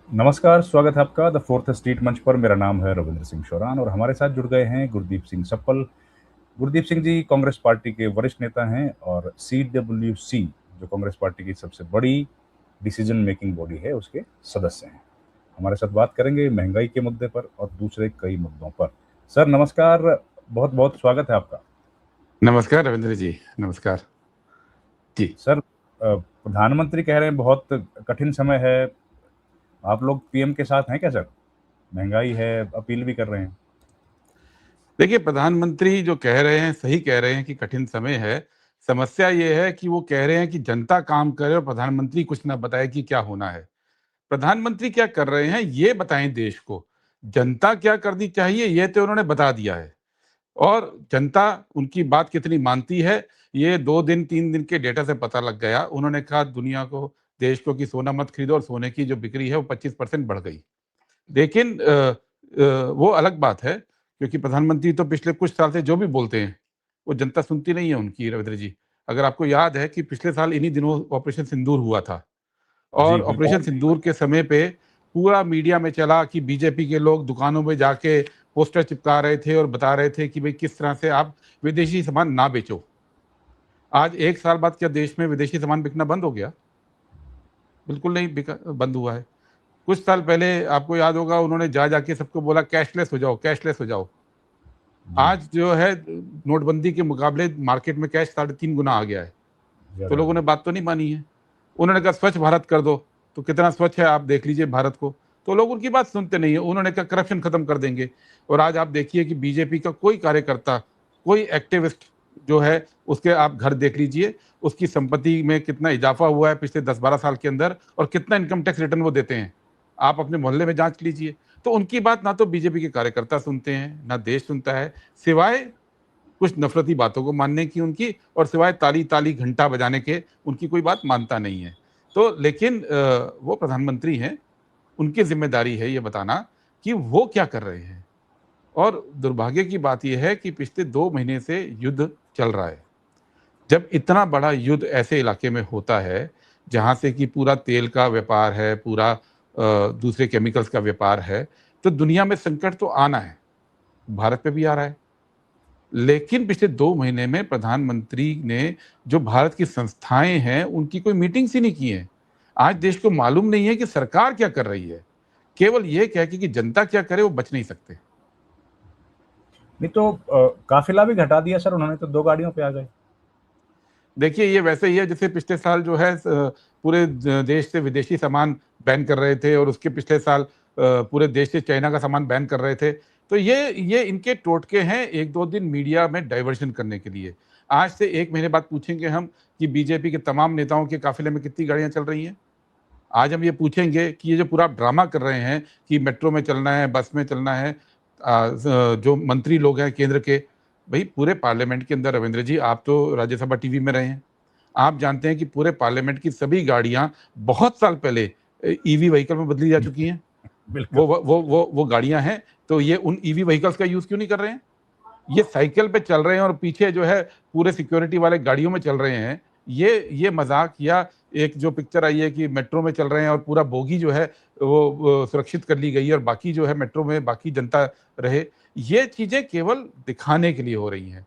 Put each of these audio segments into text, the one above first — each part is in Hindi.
नमस्कार, स्वागत है आपका द फोर्थ स्ट्रीट मंच पर। मेरा नाम है रविंद्र सिंह शोरान और हमारे साथ जुड़ गए हैं गुरदीप सिंह सप्पल। गुरदीप सिंह जी कांग्रेस पार्टी के वरिष्ठ नेता हैं और सीडब्ल्यूसी, जो कांग्रेस पार्टी की सबसे बड़ी डिसीजन मेकिंग बॉडी है, उसके सदस्य हैं। हमारे साथ बात करेंगे महंगाई के मुद्दे पर और दूसरे कई मुद्दों पर। सर नमस्कार, बहुत बहुत स्वागत है आपका। नमस्कार रविंद्र जी। नमस्कार जी। सर, प्रधानमंत्री कह रहे हैं बहुत कठिन समय है, आप लोग पीएम के साथ हैं क्या सर? महंगाई है, अपील भी कर रहे हैं। देखिए, प्रधानमंत्री जो कह रहे हैं सही कह रहे हैं कि कठिन समय है। समस्या ये है कि वो कह रहे हैं कि जनता काम करे और प्रधानमंत्री कुछ ना बताए कि क्या होना है। प्रधानमंत्री क्या कर रहे हैं ये बताएं देश को। जनता क्या करनी चाहिए ये तो उन्होंने बता दिया है। और जनता उनकी बात कितनी मानती है ये 2 दिन 3 दिन के डेटा से पता लग गया। उन्होंने कहा दुनिया को, देश को कि सोना मत खरीदो, और सोने की जो बिक्री है वो 25% बढ़ गई। लेकिन वो अलग बात है, क्योंकि प्रधानमंत्री तो पिछले कुछ साल से जो भी बोलते हैं वो जनता सुनती नहीं है उनकी, रविंद्र जी। अगर आपको याद है कि पिछले साल इन्हीं दिनों ऑपरेशन सिंदूर हुआ था, जी और बिल्कुल। ऑपरेशन सिंदूर के समय पे पूरा मीडिया में चला कि बीजेपी के लोग दुकानों में जाके पोस्टर चिपका रहे थे और बता रहे थे कि भाई किस तरह से आप विदेशी सामान ना बेचो। आज 1 साल बाद क्या देश में विदेशी सामान बिकना बंद हो गया? बिल्कुल नहीं बिका, बंद हुआ है। कुछ साल पहले आपको याद होगा उन्होंने जा जाके सबको बोला कैशलेस हो जाओ, कैशलेस हो जाओ। जी। आज जो है नोटबंदी के मुकाबले मार्केट में कैश 3.5 गुना आ गया है। तो ज़्यादा आ लोगों ने गया। बात तो नहीं मानी है। उन्होंने कहा स्वच्छ भारत कर दो, तो कितना स्वच्छ है आप देख लीजिए भारत को। तो लोग उनकी बात सुनते नहीं है। उन्होंने कहा करप्शन खत्म कर देंगे, और आज आप देखिए कि बीजेपी का कोई कार्यकर्ता, कोई एक्टिविस्ट जो है उसके आप घर देख लीजिए, उसकी संपत्ति में कितना इजाफा हुआ है पिछले 10-12 साल के अंदर, और कितना इनकम टैक्स रिटर्न वो देते हैं। आप अपने मोहल्ले में जांच लीजिए। तो उनकी बात ना तो बीजेपी के कार्यकर्ता सुनते हैं, ना देश सुनता है, सिवाय कुछ नफरती बातों को मानने की उनकी, और सिवाय ताली ताली घंटा बजाने के उनकी कोई बात मानता नहीं है। तो लेकिन वो प्रधानमंत्री हैं, उनकी जिम्मेदारी है ये बताना कि वो क्या कर रहे हैं। और दुर्भाग्य की बात यह है कि पिछले 2 महीने से युद्ध चल रहा है। जब इतना बड़ा युद्ध ऐसे इलाके में होता है जहां से कि पूरा तेल का व्यापार है, पूरा दूसरे केमिकल्स का व्यापार है, तो दुनिया में संकट तो आना है। भारत पे भी आ रहा है। लेकिन पिछले 2 महीने में प्रधानमंत्री ने जो भारत की संस्थाएं हैं उनकी कोई मीटिंग्स ही नहीं की है। आज देश को मालूम नहीं है कि सरकार क्या कर रही है। केवल ये कह के कि जनता क्या करे वो बच नहीं सकते। नहीं तो काफिला भी घटा दिया सर उन्होंने, तो 2 गाड़ियों पे आ गए। देखिए, ये वैसे ही है जैसे पिछले साल जो है पूरे देश से विदेशी सामान बैन कर रहे थे, और उसके पिछले साल पूरे देश से चाइना का सामान बैन कर रहे थे। तो ये इनके टोटके हैं 1-2 दिन मीडिया में डाइवर्शन करने के लिए। आज से 1 महीने बाद पूछेंगे हम कि बीजेपी के तमाम नेताओं के काफिले में कितनी गाड़ियां चल रही हैं। आज हम ये पूछेंगे कि ये जो पूरा ड्रामा कर रहे हैं कि मेट्रो में चलना है, बस में चलना है, जो मंत्री लोग हैं केंद्र के, भाई पूरे पार्लियामेंट के अंदर, रविंद्र जी आप तो राज्यसभा टीवी में रहे हैं, आप जानते हैं कि पूरे पार्लियामेंट की सभी गाड़ियां बहुत साल पहले ईवी व्हीकल में बदली जा चुकी हैं। बिल्कुल। वो गाड़ियां हैं, तो ये उन ईवी व्हीकल्स का यूज क्यों नहीं कर रहे हैं? ये साइकिल पे चल रहे हैं और पीछे जो है पूरे सिक्योरिटी वाले गाड़ियों में चल रहे हैं। ये मजाक, या एक जो पिक्चर आई है कि मेट्रो में चल रहे हैं और पूरा बोगी जो है वो सुरक्षित कर ली गई है, और बाकी जो है मेट्रो में बाकी जनता रहे, ये चीजें केवल दिखाने के लिए हो रही हैं।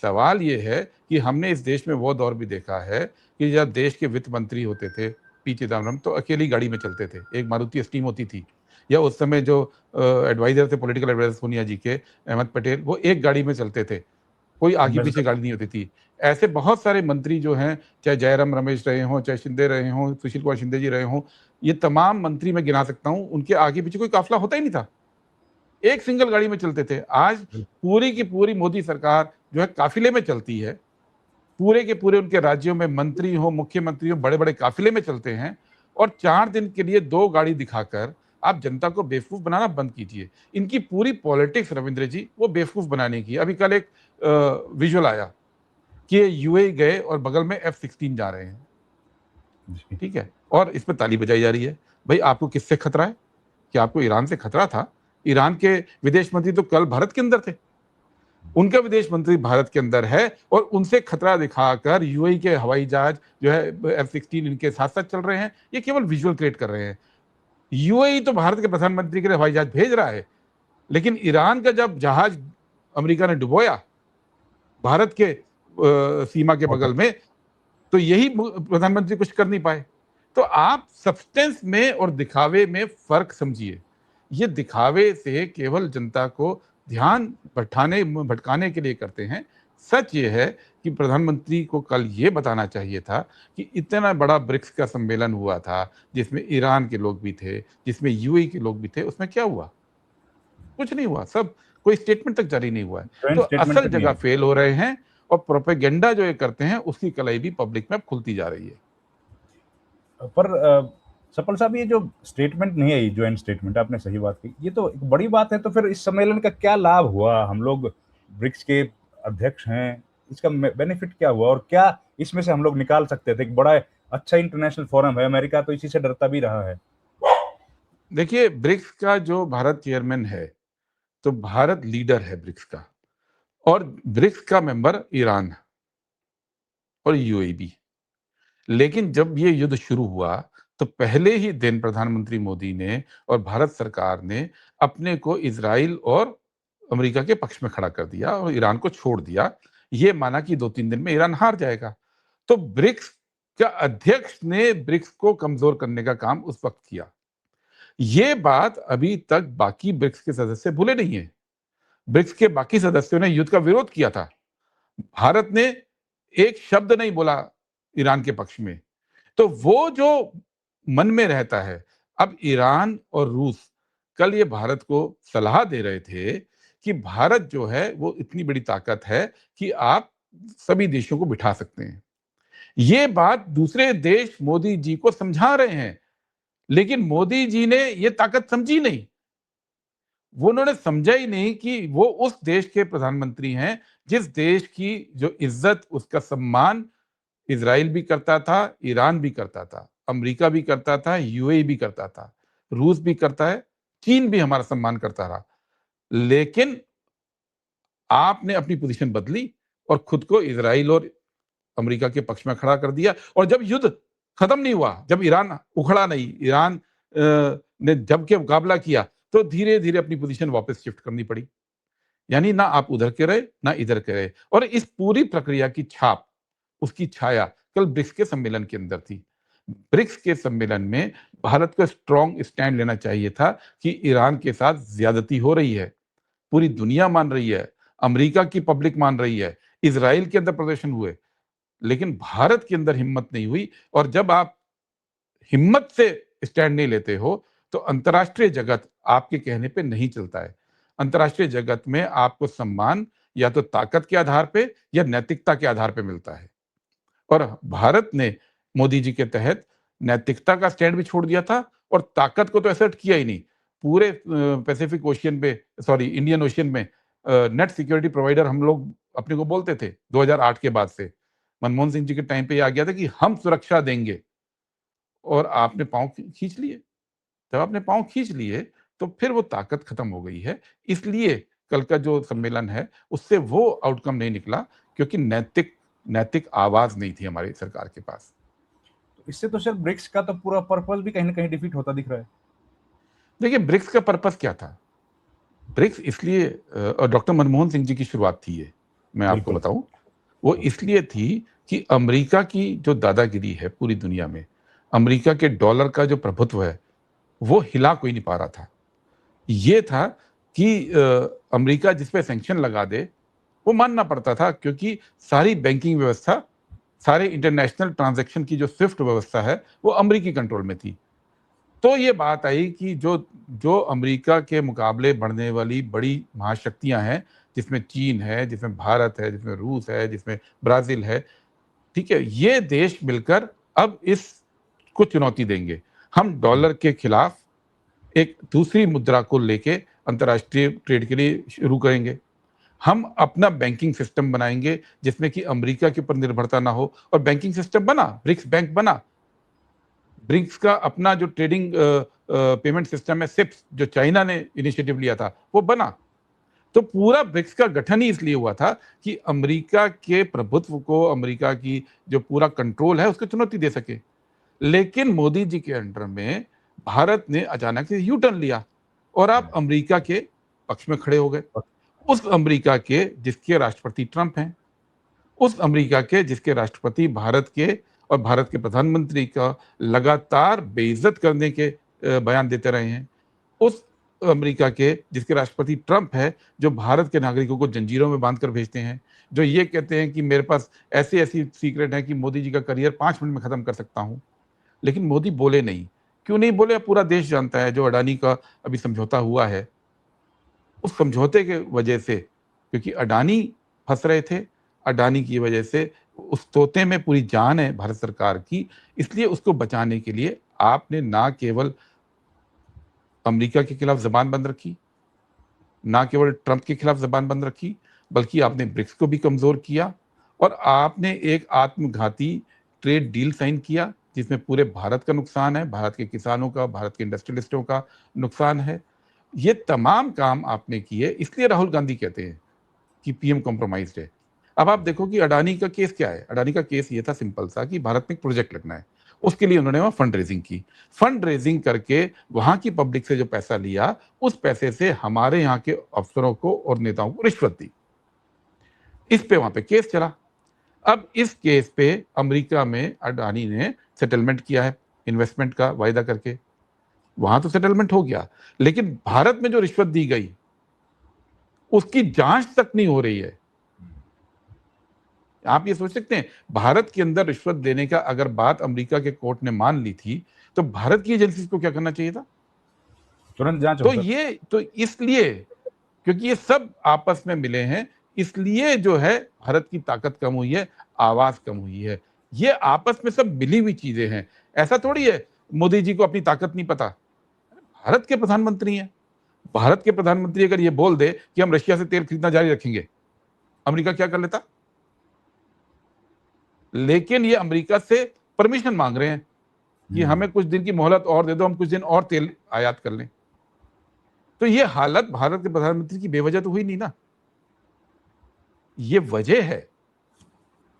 सवाल ये है कि हमने इस देश में वो दौर भी देखा है कि जब देश के वित्त मंत्री होते थे पी चिदम्बरम, तो अकेली गाड़ी में चलते थे, एक मारुति स्टीम होती थी। या उस समय जो एडवाइजर थे, पॉलिटिकल एडवाइजर सोनिया जी के, अहमद पटेल, वो एक गाड़ी में चलते थे, कोई आगे पीछे एम्बेसडर। गाड़ी नहीं होती थी। ऐसे बहुत सारे मंत्री जो हैं, चाहे जयराम रमेश रहे हों, चाहे शिंदे रहे हों, सुशील कुमार शिंदे जी रहे हों, ये तमाम मंत्री मैं गिना सकता हूं, उनके आगे पीछे कोई काफिला होता ही नहीं था, एक सिंगल गाड़ी में चलते थे। आज पूरी की पूरी मोदी सरकार जो है काफिले में चलती है। पूरे के पूरे उनके राज्यों में मंत्री हो, मुख्यमंत्री हो, बड़े बड़े काफिले में चलते हैं, और 4 दिन के लिए 2 गाड़ी दिखाकर आप जनता को बेवकूफ बनाना बंद कीजिए। इनकी पूरी पॉलिटिक्स, रविंद्र जी, वो बेवकूफ बनाने की। अभी कल एक विजुअल आया कि यूएई गए और बगल में F-16 जा रहे हैं, जी। ठीक है, और इस पर ताली बजाई जा रही है। भाई आपको किससे खतरा है? कि आपको ईरान से खतरा था? ईरान के विदेश मंत्री तो कल भारत के अंदर थे, उनका विदेश मंत्री भारत के अंदर है, और उनसे खतरा दिखाकर यूएई के हवाई जहाज जो है F-16 इनके साथ साथ चल रहे हैं। ये केवल विजुअल क्रिएट कर रहे हैं। यूएई तो भारत के प्रधानमंत्री के लिए हवाई जहाज भेज रहा है, लेकिन ईरान का जब जहाज अमेरिका ने डुबोया भारत के सीमा के बगल में, तो यही प्रधानमंत्री कुछ कर नहीं पाए। तो आप सब्सटेंस में और दिखावे में फर्क समझिए। ये दिखावे से केवल जनता को ध्यान भटकाने के लिए करते हैं। सच ये है कि प्रधानमंत्री को कल ये बताना चाहिए था कि इतना बड़ा ब्रिक्स का सम्मेलन हुआ था, जिसमें ईरान के लोग भी थे, जिसमें यूएई के लोग भी थे, उसमें क्या हुआ? कुछ नहीं हुआ, सब कोई स्टेटमेंट तक जारी नहीं हुआ है। जॉइंट तो स्टेटमेंट असल तक नहीं जगह आई। फेल हो रहे हैं और प्रोपेगेंडा जो ये करते हैं उसकी कलाई भी पब्लिक में अब खुलती जा रही है। पर सफल साहब, ये जो स्टेटमेंट नहीं आई, जॉइंट स्टेटमेंट, आपने सही बात की, ये तो एक बड़ी बात है। तो फिर इस सम्मेलन का क्या लाभ हुआ? हम लोग ब्रिक्स के अध्यक्ष हैं, इसका बेनिफिट क्या हुआ और क्या इसमें से हम लोग निकाल सकते थे? एक बड़ा अच्छा इंटरनेशनल फोरम है, अमेरिका तो इसी से डरता भी रहा है। देखिए, ब्रिक्स का जो भारत चेयरमैन है, तो भारत लीडर है ब्रिक्स का, और ब्रिक्स का मेंबर ईरान और यूएई भी। लेकिन जब ये युद्ध शुरू हुआ, तो पहले ही दिन प्रधानमंत्री मोदी ने और भारत सरकार ने अपने को इजराइल और अमेरिका के पक्ष में खड़ा कर दिया और ईरान को छोड़ दिया। ये माना कि 2-3 दिन में ईरान हार जाएगा। तो ब्रिक्स का अध्यक्ष ने ब्रिक्स को कमजोर करने का काम उस वक्त किया। ये बात अभी तक बाकी ब्रिक्स के सदस्य भूले नहीं है। ब्रिक्स के बाकी सदस्यों ने युद्ध का विरोध किया था। भारत ने एक शब्द नहीं बोला ईरान के पक्ष में। तो वो जो मन में रहता है, अब ईरान और रूस कल ये भारत को सलाह दे रहे थे कि भारत जो है वो इतनी बड़ी ताकत है कि आप सभी देशों को बिठा सकते हैं। ये बात दूसरे देश मोदी जी को समझा रहे हैं, लेकिन मोदी जी ने ये ताकत समझी नहीं। वो उन्होंने समझा ही नहीं कि वो उस देश के प्रधानमंत्री हैं जिस देश की जो इज्जत, उसका सम्मान इजराइल भी करता था, ईरान भी करता था, अमेरिका भी करता था, यूएई भी करता था, रूस भी करता है, चीन भी हमारा सम्मान करता रहा। लेकिन आपने अपनी पोजीशन बदली और खुद को इजराइल और अमेरिका के पक्ष में खड़ा कर दिया। और जब युद्ध खत्म नहीं हुआ, जब ईरान उखड़ा नहीं, ईरान ने जम के मुकाबला किया, तो धीरे-धीरे अपनी पोजीशन वापस शिफ्ट करनी पड़ी। यानी ना आप उधर के रहे, ना इधर के रहे। और इस पूरी प्रक्रिया की छाप, उसकी छाया कल ब्रिक्स के सम्मेलन के अंदर थी। ब्रिक्स के सम्मेलन में भारत को स्ट्रॉन्ग स्टैंड लेना चाहिए था कि ईरान के साथ ज्यादती हो रही है। पूरी दुनिया मान रही है, अमेरिका की पब्लिक मान रही है, इजराइल के अंदर प्रदर्शन हुए, लेकिन भारत के अंदर हिम्मत नहीं हुई। और जब आप हिम्मत से स्टैंड नहीं लेते हो, तो अंतर्राष्ट्रीय जगत आपके कहने पे नहीं चलता है। अंतर्राष्ट्रीय जगत में आपको सम्मान या तो ताकत के आधार पे या नैतिकता के आधार पे मिलता है। और भारत ने मोदी जी के तहत नैतिकता का स्टैंड भी छोड़ दिया था और ताकत को तो असर्ट किया ही नहीं। पूरे पैसिफिक ओशियन पे, सॉरी इंडियन ओशियन में नेट सिक्योरिटी प्रोवाइडर हम लोग अपने को बोलते थे 2008 के बाद से। मनमोहन सिंह जी के टाइम पे ये आ गया था कि हम सुरक्षा देंगे, और आपने पाँव खींच लिए। जब आपने पाँव खींच लिए, तो फिर वो ताकत खत्म हो गई है। इसलिए कल का जो सम्मेलन है, उससे वो आउटकम नहीं निकला, क्योंकि नैतिक नैतिक आवाज नहीं थी हमारी सरकार के पास। इससे तो सर ब्रिक्स का तो पूरा पर्पस भी कहीं ना कहीं डिफीट होता दिख रहा है। देखिए, ब्रिक्स का पर्पस क्या था? ब्रिक्स इसलिए और डॉक्टर मनमोहन सिंह जी की शुरुआत थी ये, मैं आपको बिल्कुल। बताऊं। वो इसलिए थी कि अमेरिका की जो दादागिरी है पूरी दुनिया में, अमेरिका के डॉलर का जो प्रभुत्व है, वो हिला कोई नहीं पा रहा था। ये था कि अमेरिका जिस पे सैंक्शन लगा दे, वो मानना पड़ता था, क्योंकि सारी बैंकिंग व्यवस्था, सारे इंटरनेशनल ट्रांजैक्शन की जो स्विफ्ट व्यवस्था है, वो अमेरिकी कंट्रोल में थी। तो ये बात आई कि जो जो अमेरिका के मुकाबले बढ़ने वाली बड़ी महाशक्तियां हैं, जिसमें चीन है, जिसमें भारत है, जिसमें रूस है, जिसमें ब्राजील है, ठीक है, ये देश मिलकर अब इसको चुनौती देंगे। हम डॉलर के खिलाफ एक दूसरी मुद्रा को लेके अंतर्राष्ट्रीय ट्रेड के लिए शुरू करेंगे। हम अपना बैंकिंग सिस्टम बनाएंगे जिसमें कि अमेरिका के ऊपर निर्भरता ना हो, और बैंकिंग सिस्टम बना, ब्रिक्स बैंक बना। ब्रिक्स का अपना जो ट्रेडिंग पेमेंट सिस्टम है, सिप्स, जो चाइना ने इनिशिएटिव लिया था, वो बना। तो पूरा ब्रिक्स का गठन ही इसलिए हुआ था कि अमेरिका के प्रभुत्व को, अमेरिका की जो पूरा कंट्रोल है, उसको चुनौती दे सके। लेकिन मोदी जी के अंडर में भारत ने अचानक से यू टर्न लिया और आप अमेरिका के पक्ष में खड़े हो गए। उस अमेरिका के जिसके राष्ट्रपति ट्रंप हैं, उस अमेरिका के जिसके राष्ट्रपति भारत के और भारत के प्रधानमंत्री का लगातार बेइज्जत करने के बयान देते रहे हैं, उस अमेरिका के जिसके राष्ट्रपति ट्रंप है, जो भारत के नागरिकों को जंजीरों में बांध कर भेजते हैं, जो ये कहते हैं कि मेरे पास ऐसी ऐसी सीक्रेट है कि मोदी जी का करियर 5 मिनट में खत्म कर सकता हूं, लेकिन मोदी बोले नहीं। क्यों नहीं बोले? पूरा देश जानता है। जो अडानी का अभी समझौता हुआ है, उस समझौते के वजह से, क्योंकि अडानी फंस रहे थे, अडानी की वजह से उस तोते में पूरी जान है भारत सरकार की, इसलिए उसको बचाने के लिए आपने ना केवल अमेरिका के खिलाफ जबान बंद रखी, ना केवल ट्रंप के खिलाफ जबान बंद रखी, बल्कि आपने ब्रिक्स को भी कमजोर किया और आपने एक आत्मघाती ट्रेड डील साइन किया जिसमें पूरे भारत का नुकसान है, भारत के किसानों का, भारत के इंडस्ट्रियलिस्टों का नुकसान है। ये तमाम काम आपने किए, इसलिए राहुल गांधी कहते हैं कि पीएम कॉम्प्रोमाइज्ड है। अब आप देखो कि अडानी का केस क्या है। अडानी का केस ये था सिंपल सा कि भारत में एक प्रोजेक्ट लगना है, उसके लिए उन्होंने वहां फंड रेजिंग की। फंड रेजिंग करके वहां की पब्लिक से जो पैसा लिया, उस पैसे से हमारे यहाँ के अफसरों को और नेताओं को रिश्वत दी। इस पे वहां पे केस चला। अब इस केस पे अमेरिका में अडानी ने सेटलमेंट किया है इन्वेस्टमेंट का वायदा करके, वहां तो सेटलमेंट हो गया, लेकिन भारत में जो रिश्वत दी गई उसकी जांच तक नहीं हो रही है। आप ये सोच सकते हैं, भारत के अंदर रिश्वत देने का अगर बात अमेरिका के कोर्ट ने मान ली थी, तो भारत की एजेंसी को क्या करना चाहिए था? तुरंत जांच तो हो सकती। ये तो इसलिए, क्योंकि ये सब आपस में मिले हैं, इसलिए जो है भारत की ताकत कम हुई है, आवाज कम हुई है। ये आपस में सब मिली हुई चीजें हैं। ऐसा थोड़ी है मोदी जी को अपनी ताकत नहीं पता। भारत के प्रधानमंत्री हैं। भारत के प्रधानमंत्री अगर ये बोल दे कि हम रशिया से तेल खरीदना जारी रखेंगे, अमेरिका क्या कर लेता? लेकिन ये अमेरिका से परमिशन मांग रहे हैं कि हमें कुछ दिन की मोहलत और दे दो, हम कुछ दिन और तेल आयात कर लें। तो ये हालत भारत के प्रधानमंत्री की बेवजह तो हुई नहीं ना। ये वजह है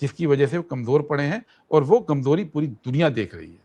जिसकी वजह से वो कमजोर पड़े हैं और वो कमजोरी पूरी दुनिया देख रही है।